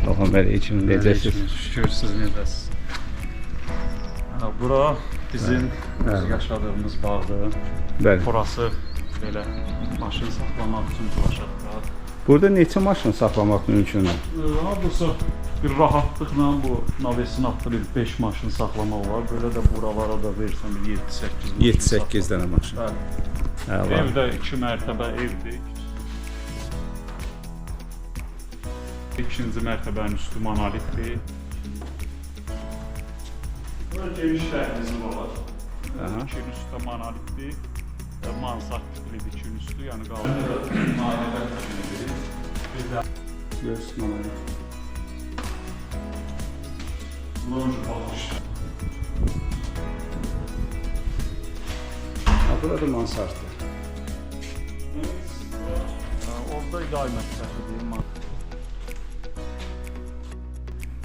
Salam aleyküm, necəsiz? Şükür, siz necəsiz? Bura bizim yaşadığımız bağdır. Bəli. Burası belə maşın saxlamaq üçün bulaşaqlar. Burada neçə maşın saxlamaq mümkündür? Hardasa bir rahatlıqla bu navesin altında bir 5 maşın saxlamaq olar. Belə də buralara da versən bir 7-8 7-8 dənə maşın. Bəli. Evdə 2 mərtəbə evdir. İkinci mərtəbənin üstü monolitdir. Burada geniş dəhlizi var. İkinin üstü monolitdir. Mansard tipli ikinin üstü, yəni qaldı. Mahiyyətən tiplidir. Bir də Göz monolit. lonj baxışdır. Burada mansarddır. Orada idarə məktəbidir.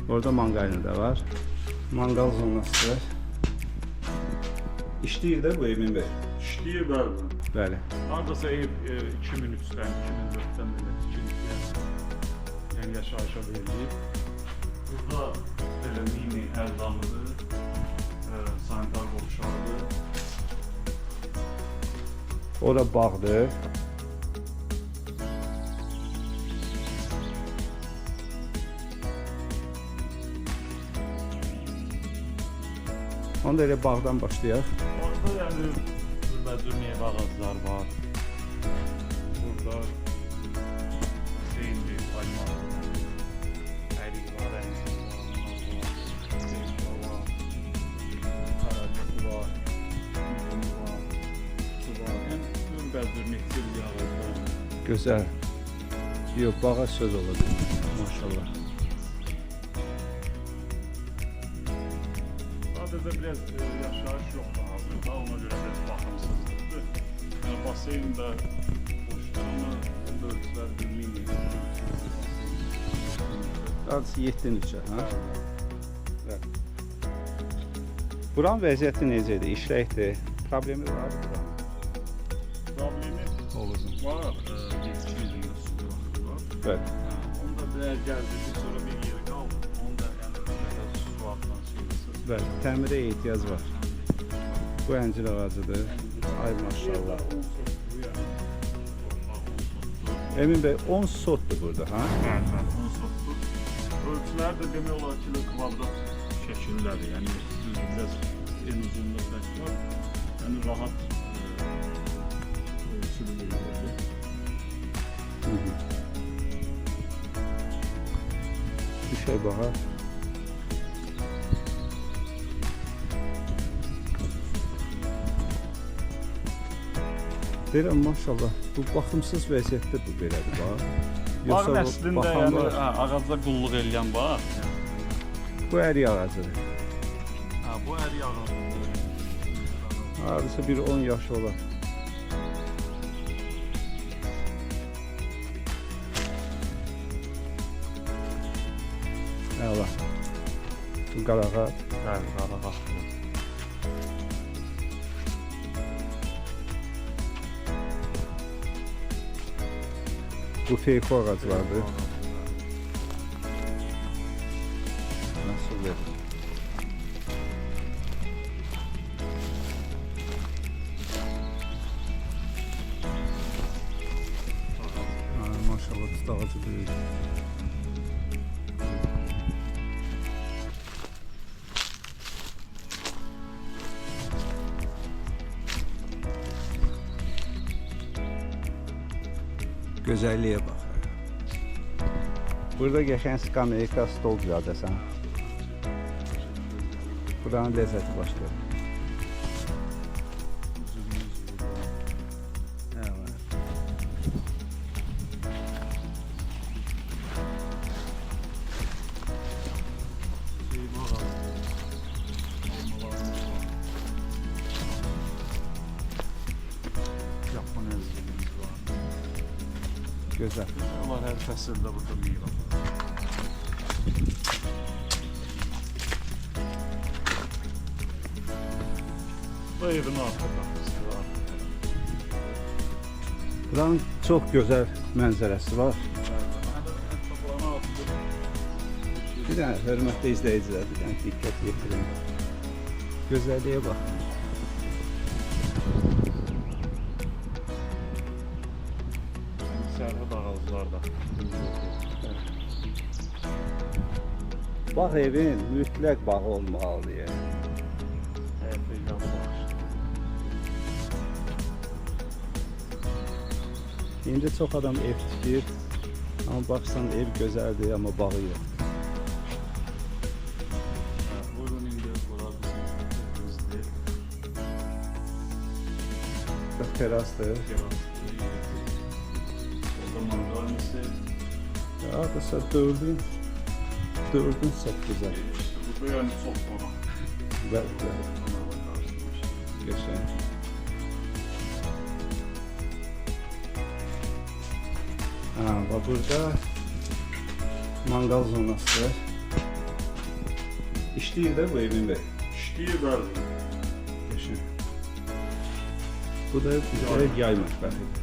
Orada mangalini də var. Mangal zonası var. İşləyir də bu Emin bəy. İşləyir bəli. Bəli. Hardasa ev 2003-dən, 2004-dən belə tikilib. Yəni yaşayışa verilib. Burada belə mini ərzamıdır, sanitar qovşağıdır. Ora bağdır. Onda elə bağdan başlayaq. Orada yəni cürbəcür meyvə ağaclar var. Burada şeyindir, almadır. Ərik var, ərik var, karacısı var, üzüm var, su var. Yəni cürbəcür meyvə ağaclar. Gözəl. Yox, bağa söz olur. Maşallah. Sadəcə biraz yaşayış yoxdur hazırda, ona görə biraz baxımsızlıqdır. Yəni baseyn də boşdur, amma ölçülər bir mini. Adısı 7-3, hə? Buranın vəziyyəti necədir? İşləkdir? Problemi var mı? Problemi Olursun. var, yetki yüzündə su var. Bəli. Onda bir gəldikdən sonra bir yeri qaldı. Onda yəni biraz su atlan şeyləsiz. Bəli, təmirə ehtiyac var. Bu əncir ağacıdır. Ay maşallah. Emin bəy, 10 sotdur burada, ha? Bəli, 10 sotdur. Ölçülər də demək olar ki, kvadrat şəkillədir. Yəni biraz en uzunluq var. Yəni rahat ölçülü bir yerdir. Bir şey bağa. Deyirəm, maşallah, bu baxımsız vəziyyətdə bu belədir, bax. Bağın əslində yəni ağacda qulluq eləyən var. Bu ərik ağacıdır. Bu ərik ağacıdır. Hardasa bir 10 yaş olar. Əla. Bu qarağat. Bəli, qarağat. Bu feyko ağaclardır. Nasıl verir? Maşallah, tut ağacı büyük. Gözəlliyə bax. Burada qəşəng skameyka stol düzəldəsən. Buranın ləzzəti başlayır. Yapma nezliyimiz var. Gözəl. Onlar hər fəsildə burada meyvə var. Bu evin arxa qapısı var. Buranın çox gözəl mənzərəsi var. Bir dənə hörmətli izləyicilər, bir dənə diqqət yetirin. Gözəlliyə bax. Sərhəd ağaclarda. Bağ evin mütləq bağı olmalıdır. Yəni. Həyətdə yan bağışdır. İndi çox adam ev tikir, amma baxsan ev gözəldir, amma bağı yox. Buyurun indi bura bizim evimizdir. Terasdır. Orada mangal ise Ya da dördün çok güzel. işte burada yani çok sonra. Bəli. Geçen. Bak burada mangal zonası. İşləyir də bu evin bey. İşliği verdim. Geçen. Bu da güzel yay mətbəxidir.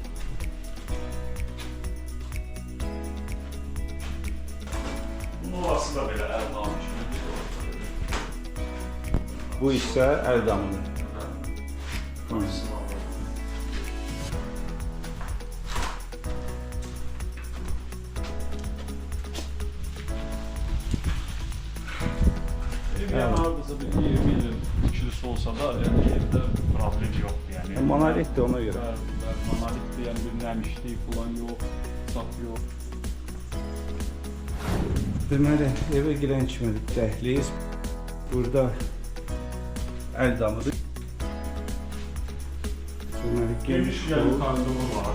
Bunun orası da böyle Erdoğan işini. Bu isə Ərdamlı. Yani hardasa bir 20 yılın ikilisi olsa da yani evde problem yok yani. Monolit de ona göre. Monolit de yani bir nemişliği falan yok, sap yok. Deməli, evə girən kimi dəhliz. Burada Ərdamlıdır. Deməli, Geniş yani koridoru var.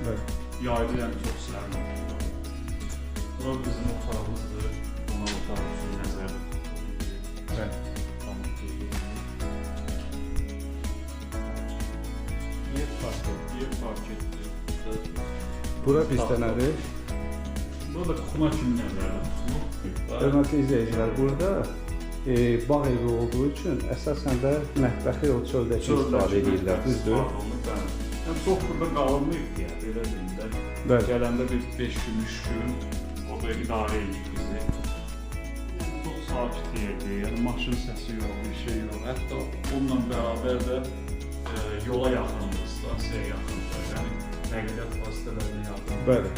Evet. Yaylı yani çok selam. Burası bizim otağımızdır. Buna otağımızın nezarı. Evet. Yer fark etti. Bura bizdenədir. Burada kuma kimi nezarı. Hörmətli izləyicilər, burada bağ evi olduğu üçün əsasən də mətbəxi o çöldəki istifadə edirlər, düzdür? Yəni çox burada qalmayıb ya, belə deyim də. Bəli. Gələndə bir 5 gün, 3 gün o da idarə edir bizi. Çox sakit yerdir, yəni maşın səsi yox, bir şey yox. Hətta onunla bərabər də yola yaxındır, stansiyaya yaxındır. Yəni nəqliyyat vasitələrinə yaxındır. Bəli.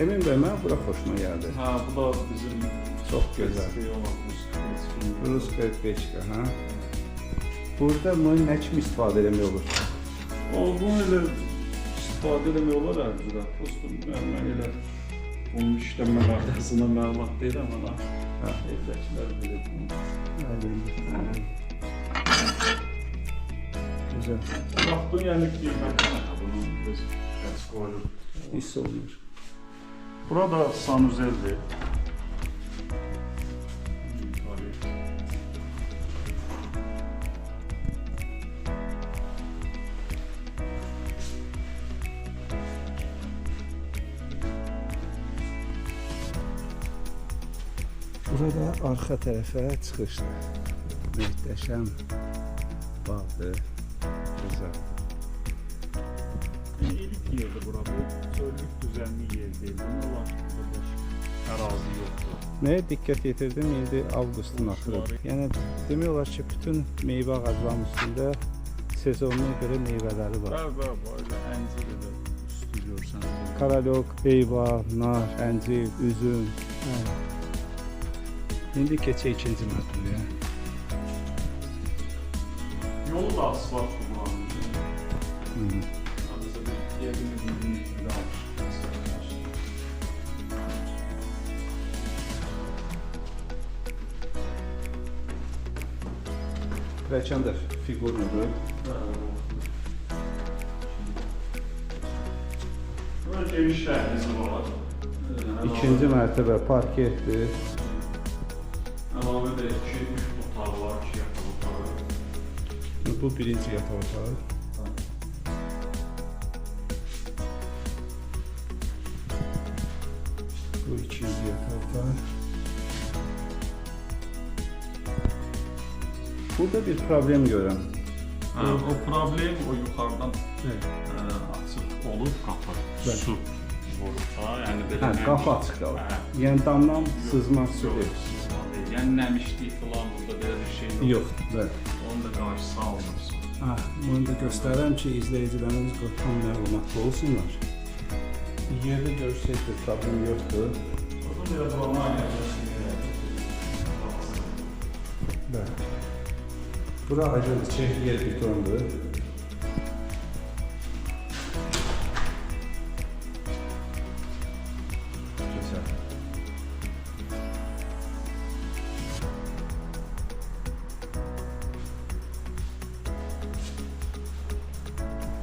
Emin bəy, mən bura xoşuma gəldi. Ha, bu da bizim Çox gözəl. Rus 45-ka, hə? Burada nə kimi istifadə eləmək olur? Bunu elə istifadə eləmək olar ərzədə. Dostum, mən elə onun işlənmə qaydasına məlumat deyirəm ana. Evdəkilər bilir bunu. Güzel. Baxdın, yəni qiyməti nə? Bunun biz kəs qoyulur. Hiss olunur. Burada sanuzeldir. Burada arxa tərəfə çıxışdır. Möhtəşəm bağdır. Güzel. İyilik yerdir burada. Çöllük düzenli yer değil. Bunun olan boş ərazi yoxdur. Nəyə diqqət yetirdim? İndi avqustun axırıdır. Yəni demək olar ki, bütün meyvə ağaclarının üstündə sezonuna görə meyvələri var. Bəli, böyle əncir də üstü görsən. Karalok, heyva, nar, əncir, üzüm. İndi keçək ikinci mərtəbəyə. Yolu da asfaltdır buranın. Sadəcə bir 7 metrdə almış. Pilləkən də fiqurludur. Böyle geniş dəhlizi var. İkinci mərtəbə parketdir. Əlavə də 2-3 otağı var, 2 yataq otağı. Bu birinci yataq otağı. Bu ikinci yataq otağı. Burada bir problem görürəm. O problem o yuxarıdan açıq olur qapı, Bəli. su. vurub da, yəni belə Hə, qapı açıq qalır. Yəni damdan sızma su deyil. Yəni nəmişlik falan burada belə bir şey yox. Yox, bəli. Onun da qarşısı alınır. Hə, bunu da göstərəm ki, izləyicilərimiz tam məlumatlı olsunlar. Yerdə görsəkdir, problem yoxdur. Burada biraz normal Bəli. Bura aydındır, çək yer betondur. Güzel.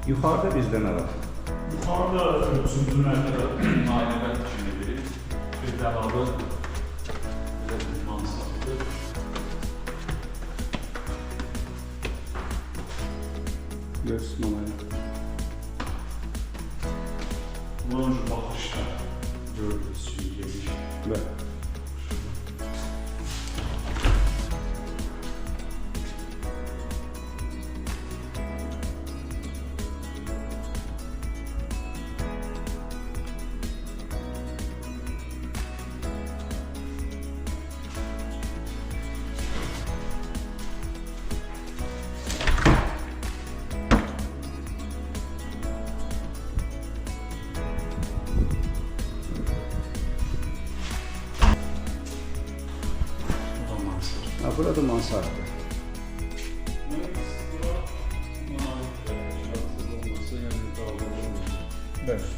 Yuxarıda bizdə nə var? Yuxarıda 3-cü mərtəbə nailət kimidir. Bir dəlavı belə bir mansardır. Görsmanayı. Bunun baxışda gördüyünüz kimi geniş. Bəli. Ha, burada mansardı. Bəli.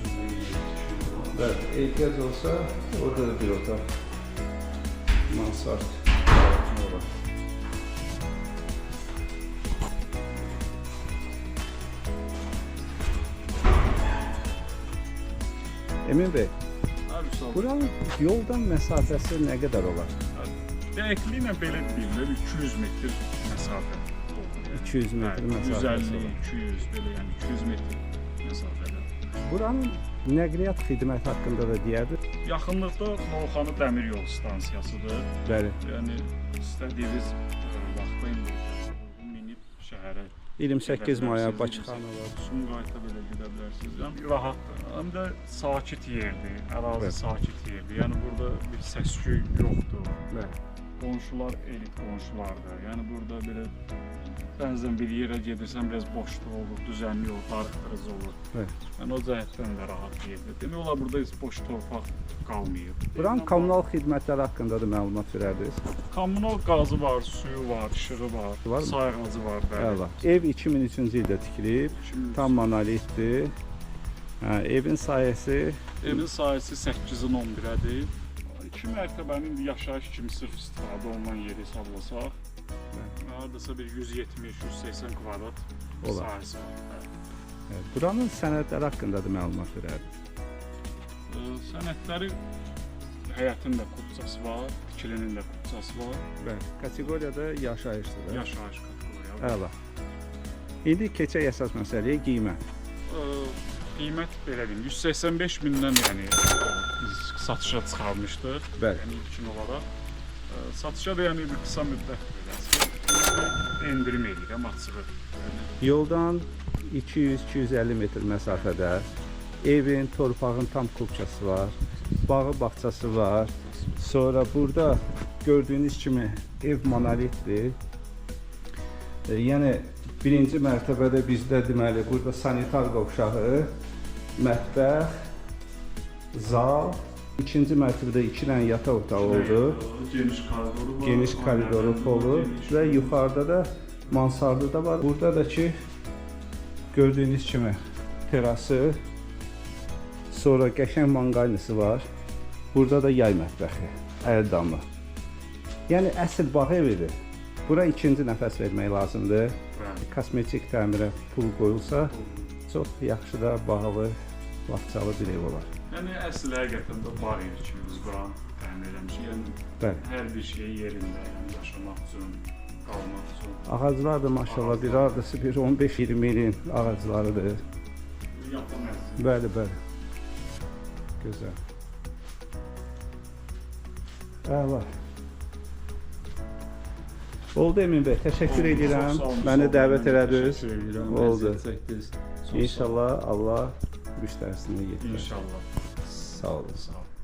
Bəli, ehtiyac olsa orada da bir otaq mansard olur. Emin Bey, buranın yoldan məsafəsi nə qədər olar? Dəqiqliklə belə deyirlər 200 metr məsafə. 200 metr məsafəsi 150, var. 200 belə yəni 200 metr məsafədə. Buranın nəqliyyat xidməti haqqında da deyərdi. Yaxınlıqda Novxanı dəmir yol stansiyasıdır. Bəli. Yəni istədiyiniz vaxtda indi minib şəhərə 28 maya Bakıxanı var. Sumqayıta belə gedə bilərsiniz. Yəni rahatdır. Həm də sakit yerdir, ərazi Evet. sakit yerdir. Yəni burada bir səs-küy yoxdur. Bəli. Qonşular elit qonşulardır. Yəni burada belə bəzən bir yerə gedirsən biraz boşluq olur, düzənli olur, darıxdırıcı olur. Evet. Yəni o cəhətdən də rahat yerdir. Demək olar burada heç boş torpaq qalmayıb. Buranın kommunal xidmətləri haqqında da məlumat verərdiniz. Kommunal qazı var, suyu var, işığı var, Var mı? sayğacı var, bəli. Əla. Ev 2003-cü ildə tikilib, Şimdi tam monolitdir. Hə, evin sayəsi evin sahəsi 8-in 11-ədir. 2 mərtəbənin indi yaşayış kimi sırf istifadə olunan yeri hesablasaq, hardasa bir 170-180 kvadrat Olar. sahəsi var. evet, buranın sənədləri haqqında da məlumat verərdiniz. Sənədləri həyətin də kupçası var, tikilinin də kupçası var, Bəli. Kateqoriyada yaşayışdır da. yaşayış kateqoriyaları. Əla. İndi keçək əsas məsələyə qiymət. Qiymət belə deyim, 185 mindən yəni biz satışa çıxarmışdıq. Bəli. Yəni ilkin olaraq. Satışa da yəni bir qısa müddət beləcə endirim edirəm açığı. Yoldan 200-250 metr məsafədə evin, torpağın tam kupçası var, bağı bağçası var. Sonra burada gördüyünüz kimi ev monolitdir. Yəni birinci mərtəbədə bizdə deməli burada sanitar qovşağı, mətbəx, zal, ikinci mərtəbədə 2 dənə yataq otağı oldu. Geniş koridoru var. Geniş koridoru polu və yuxarıda da mansardı da var. Burada da ki gördüyünüz kimi terası, sonra qəşəng manqalnisi var. Burada da yay mətbəxi, əl damı. Yəni əsl bağ evidir. Bura ikinci nəfəs vermək lazımdır. Kosmetik təmirə pul qoyulsa çox yaxşı da bağlı, bağçalı bir ev olar. Yəni əsl həqiqətən də bağ evi kimi biz buranı təmin eləmişik. Yəni Bəli. hər bir şey yerində, yəni yaşamaq üçün, qalmaq üçün. Ağaclar da maşallah bir ardası bir 15-20 ilin ağaclarıdır. Yapım ərzində. Bəli, bəli. Gözəl. Əla. Oldu Emin bəy, təşəkkür edirəm. Məni dəvət elədiniz. Oldu. İnşallah Allah müştərisini yetirər. İnşallah. Sağ olun. Sağ olun.